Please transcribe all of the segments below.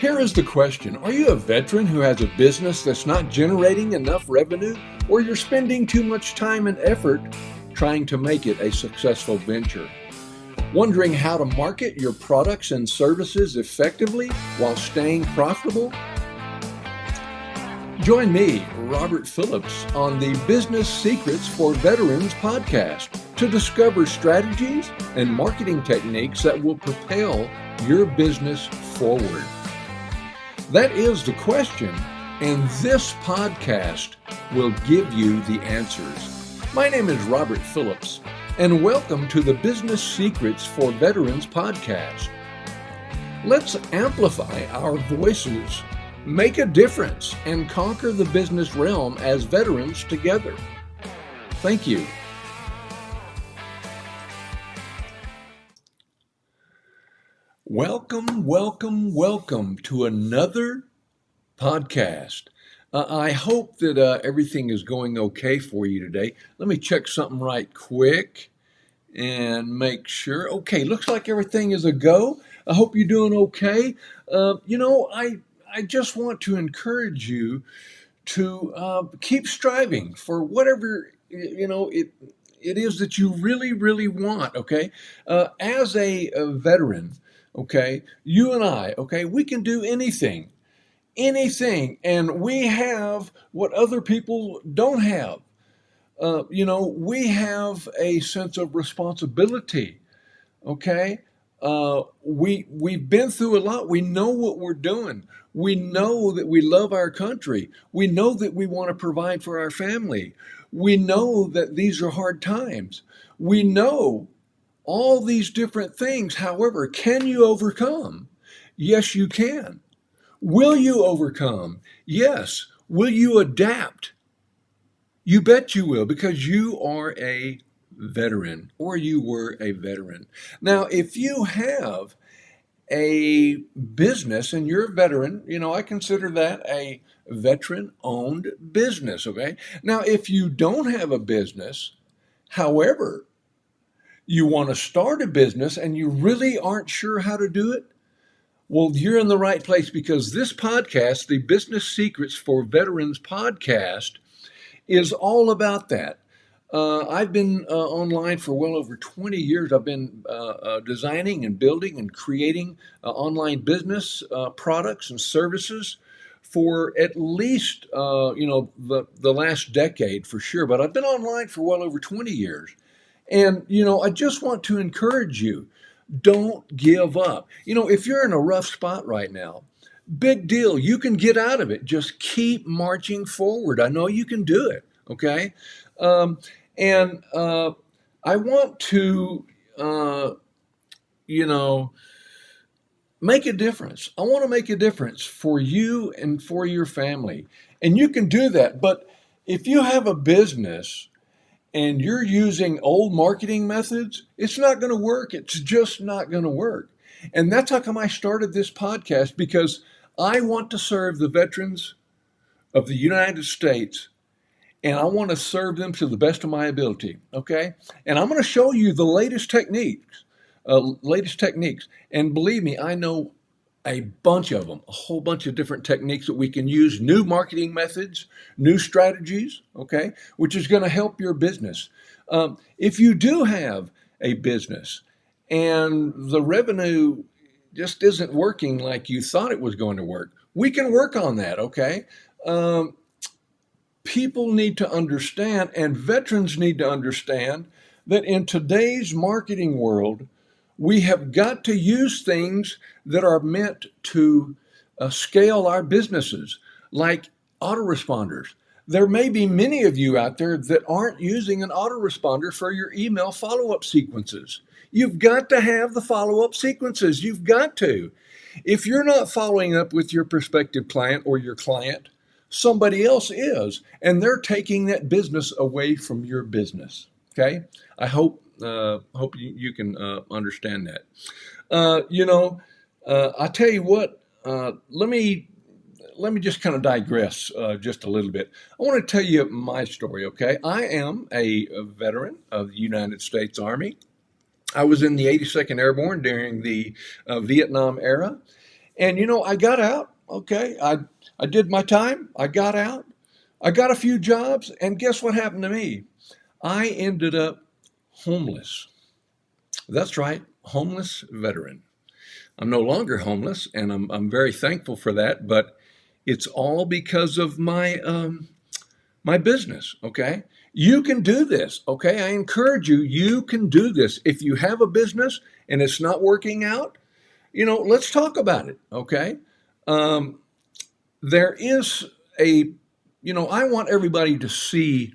Here is the question. Are you a veteran who has a business that's not generating enough revenue, or you're spending too much time and effort trying to make it a successful venture? Wondering how to market your products and services effectively while staying profitable? Join me, Robert Phillips, on the Business Secrets for Veterans podcast to discover strategies and marketing techniques that will propel your business forward. That is the question, and this podcast will give you the answers. My name is Robert Phillips, and welcome to the Business Secrets for Veterans podcast. Let's amplify our voices, make a difference, and conquer the business realm as veterans together. Thank you. Welcome to another podcast. I hope that everything is going okay for you today. Let me check something right quick and make sure. Okay, looks like everything is a go. I hope you're doing okay. I just want to encourage you to keep striving for whatever it is that you really want. Okay, as a veteran, okay, you and I, okay, we can do anything, and we have what other people don't have. We have a sense of responsibility. Okay, we've been through a lot. We know what we're doing. We know that we love our country. We know that we want to provide for our family. We know that these are hard times. We know all these different things. However, can you overcome? Yes, you can. Will you overcome? Yes. Will you adapt? You bet you will, because you are a veteran, or you were a veteran. Now, if you have a business and you're a veteran, I consider that a veteran-owned business, okay? Now, if you don't have a business, however, you want to start a business and you really aren't sure how to do it, well, you're in the right place, because this podcast, the Business Secrets for Veterans podcast, is all about that. I've been online for well over 20 years. I've been designing and building and creating online business products and services for at least the last decade for sure. But I've been online for well over 20 years. And, I just want to encourage you, don't give up. If you're in a rough spot right now, big deal. You can get out of it. Just keep marching forward. I know you can do it. Okay. And I want to, make a difference. I want to make a difference for you and for your family. And you can do that. But if you have a business and you're using old marketing methods, it's not going to work. It's just not going to work. And that's how come I started this podcast, because I want to serve the veterans of the United States, and I want to serve them to the best of my ability, okay? And I'm going to show you the latest techniques. And believe me, I know a bunch of them, a whole bunch of different techniques that we can use, new marketing methods, new strategies, okay, which is going to help your business. If you do have a business and the revenue just isn't working like you thought it was going to work, we can work on that, okay? People need to understand, and veterans need to understand, that in today's marketing world, we have got to use things that are meant to scale our businesses, like autoresponders. There may be many of you out there that aren't using an autoresponder for your email follow-up sequences. You've got to have the follow-up sequences. You've got to. If you're not following up with your prospective client or your client, somebody else is, and they're taking that business away from your business. Okay? I hope you can understand that. I tell you what. Let me just kind of digress just a little bit. I want to tell you my story. Okay, I am a veteran of the United States Army. I was in the 82nd Airborne during the Vietnam era. And I got out. Okay, I did my time. I got out. I got a few jobs, and guess what happened to me? I ended up homeless. That's right, homeless veteran. I'm no longer homeless, and I'm very thankful for that. But it's all because of my business. Okay, you can do this. Okay, I encourage you. You can do this. If you have a business and it's not working out, let's talk about it. Okay, um, there is a, I want everybody to see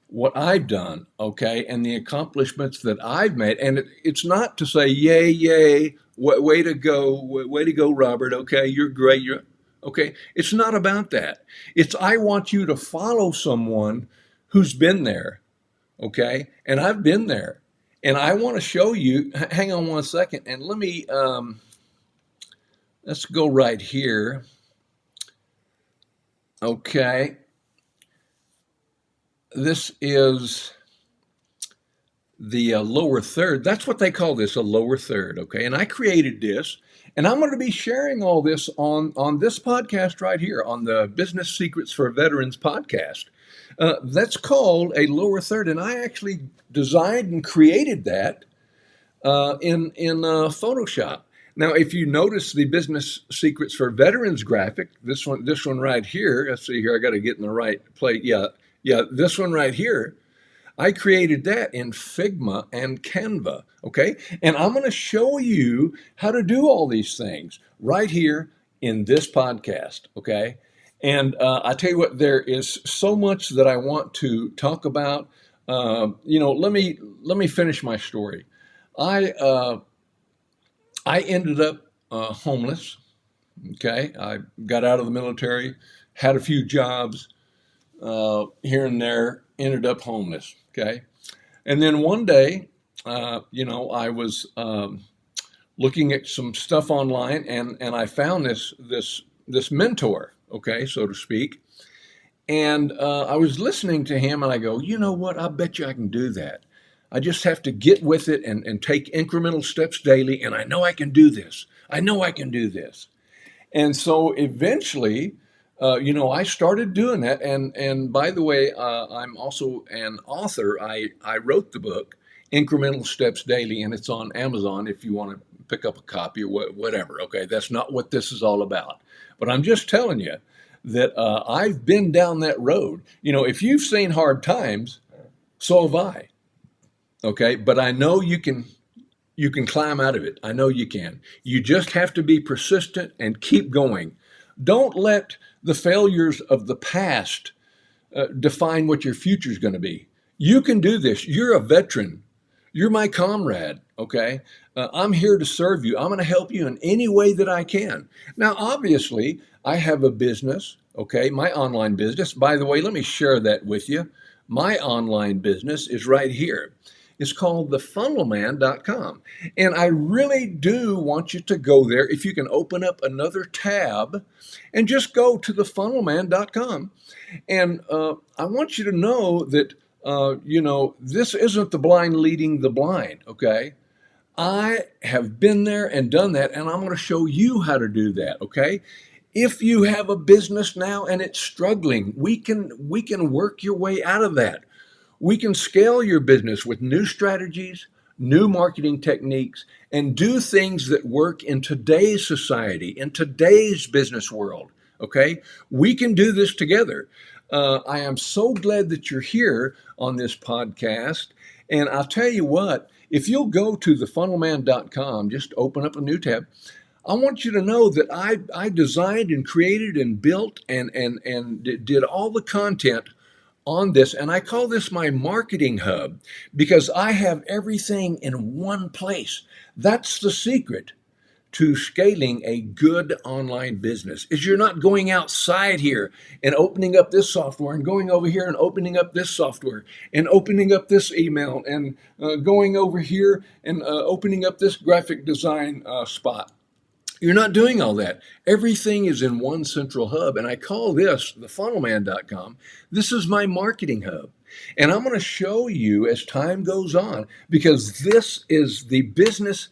what I've done, okay, and the accomplishments that I've made. And it's not to say, yay, yay, way to go, way to go, Robert. Okay, you're great. You're okay. It's not about that. It's I want you to follow someone who's been there, okay, and I've been there, and I want to show you. Hang on one second, and let's go right here. Okay, this is the lower third. That's what they call this, a lower third. Okay, and I created this, and I'm going to be sharing all this on this podcast right here on the Business Secrets for Veterans podcast. That's called a lower third, and I actually designed and created that in Photoshop. Now, if you notice the Business Secrets for Veterans graphic, this one right here. Let's see here. I got to get in the right place. Yeah, this one right here. I created that in Figma and Canva, okay? And I'm going to show you how to do all these things right here in this podcast, okay? And I tell you what, there is so much that I want to talk about. Let me finish my story. I I ended up homeless. Okay, I got out of the military, had a few jobs here and there, ended up homeless. Okay, and then one day, I was looking at some stuff online, and I found this mentor. Okay, so to speak, and I was listening to him, and I go, you know what? I bet you I can do that. I just have to get with it and take incremental steps daily, and I know I can do this. I know I can do this. And so eventually, I started doing that. And by the way, I'm also an author. I wrote the book, Incremental Steps Daily, and it's on Amazon if you want to pick up a copy or whatever. Okay, that's not what this is all about. But I'm just telling you that I've been down that road. If you've seen hard times, so have I. Okay, but I know you can climb out of it. I know you can. You just have to be persistent and keep going. Don't let the failures of the past define what your future is going to be. You can do this. You're a veteran. You're my comrade. Okay. I'm here to serve you. I'm going to help you in any way that I can. Now, obviously, I have a business. Okay. My online business. By the way, let me share that with you. My online business is right here. It's called thefunnelman.com. And I really do want you to go there. If you can open up another tab and just go to thefunnelman.com. And I want you to know that, this isn't the blind leading the blind, okay? I have been there and done that, and I'm going to show you how to do that, okay? If you have a business now and it's struggling, we can work your way out of that. We can scale your business with new strategies, new marketing techniques, and do things that work in today's society, in today's business world. Okay? We can do this together. I am so glad that you're here on this podcast. And I'll tell you what, if you'll go to thefunnelman.com, just open up a new tab. I want you to know that I designed and created and built and did all the content on this, and I call this my marketing hub because I have everything in one place. That's the secret to scaling a good online business is you're not going outside here and opening up this software and going over here and opening up this software and opening up this email and going over here and opening up this graphic design spot. You're not doing all that. Everything is in one central hub. And I call this thefunnelman.com. This is my marketing hub. And I'm going to show you as time goes on, because this is the business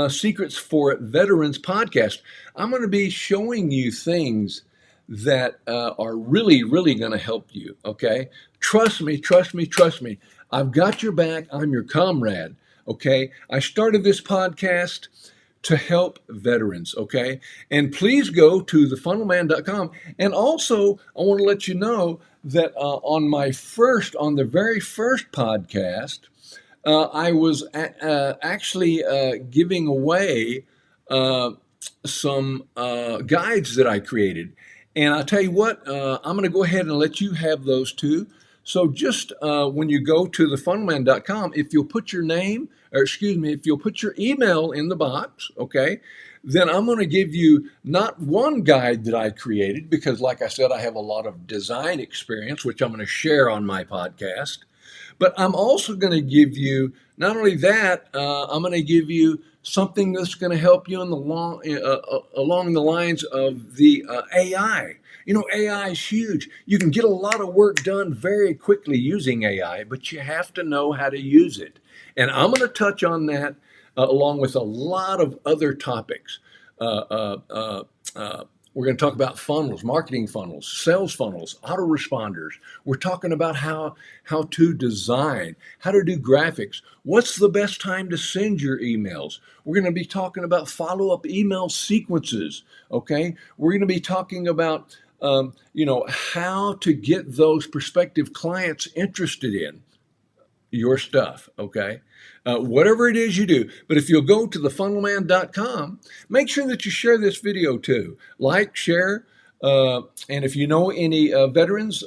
Secrets for Veterans podcast. I'm going to be showing you things that are really, really going to help you. Okay. Trust me, trust me, trust me. I've got your back. I'm your comrade. Okay. I started this podcast to help veterans. Okay. And please go to thefunnelman.com. And also, I want to let you know that on the very first podcast, I was actually giving away some guides that I created. And I'll tell you what, I'm going to go ahead and let you have those too. So just when you go to thefunnelman.com, if you'll put your name, if you'll put your email in the box, okay, then I'm going to give you not one guide that I created, because like I said, I have a lot of design experience, which I'm going to share on my podcast. But I'm also going to give you, not only that, I'm going to give you something that's going to help you in the along the lines of the AI. You know, AI is huge. You can get a lot of work done very quickly using AI, but you have to know how to use it. And I'm going to touch on that along with a lot of other topics. We're going to talk about funnels, marketing funnels, sales funnels, autoresponders. We're talking about how to design, how to do graphics. What's the best time to send your emails? We're going to be talking about follow-up email sequences, okay? We're going to be talking about, how to get those prospective clients interested in your stuff, okay? Whatever it is you do. But if you'll go to thefunnelman.com, make sure that you share this video too. Like, share, and if you know any veterans,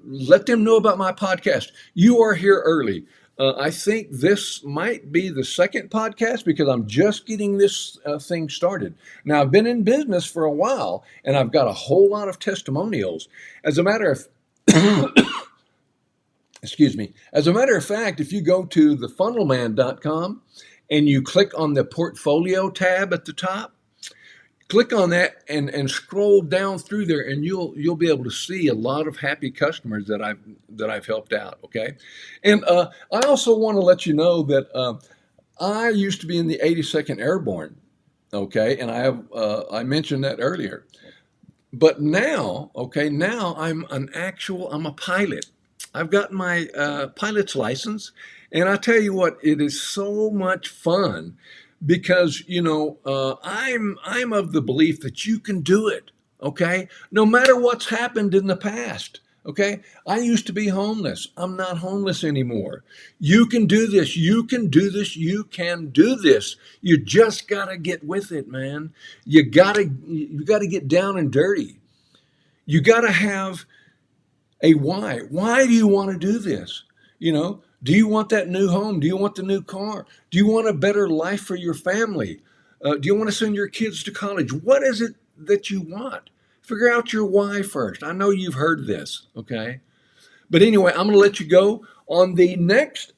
let them know about my podcast. You are here early. I think this might be the second podcast because I'm just getting this thing started. Now, I've been in business for a while, and I've got a whole lot of testimonials. As a matter of As a matter of fact, if you go to thefunnelman.com and you click on the portfolio tab at the top, click on that and scroll down through there, and you'll be able to see a lot of happy customers that I've helped out. Okay, and I also want to let you know that I used to be in the 82nd Airborne. Okay, and I mentioned that earlier, but now I'm a pilot. I've got my pilot's license, and I tell you what, it is so much fun because I'm of the belief that you can do it. Okay, no matter what's happened in the past. Okay, I used to be homeless. I'm not homeless anymore. You can do this. You can do this. You can do this. You just gotta get with it, man. You gotta get down and dirty. You gotta have a why. Why do you want to do this? Do you want that new home? Do you want the new car? Do you want a better life for your family? Do you want to send your kids to college? What is it that you want? Figure out your why first. I know you've heard this, okay? But anyway, I'm going to let you go. On my next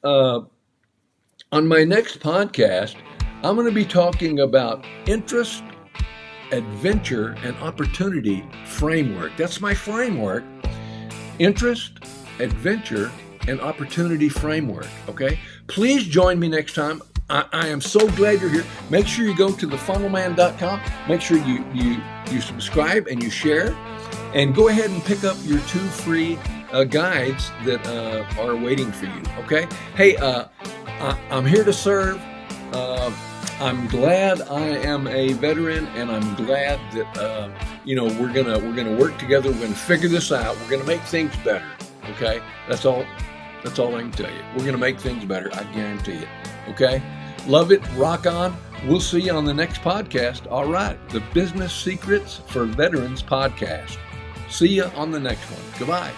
podcast, I'm going to be talking about interest, adventure, and opportunity framework. That's my framework. Interest, adventure, and opportunity framework. Okay, please join me next time. I am so glad you're here. Make sure you go to thefunnelman.com. Make sure you subscribe and you share, and go ahead and pick up your 2 free guides that are waiting for you. Okay. Hey, I'm here to serve. I'm glad I am a veteran, and I'm glad that we're gonna work together. We're gonna figure this out. We're gonna make things better. Okay, that's all I can tell you. We're gonna make things better. I guarantee it. Okay, love it. Rock on. We'll see you on the next podcast. All right, the Business Secrets for Veterans podcast. See you on the next one. Goodbye.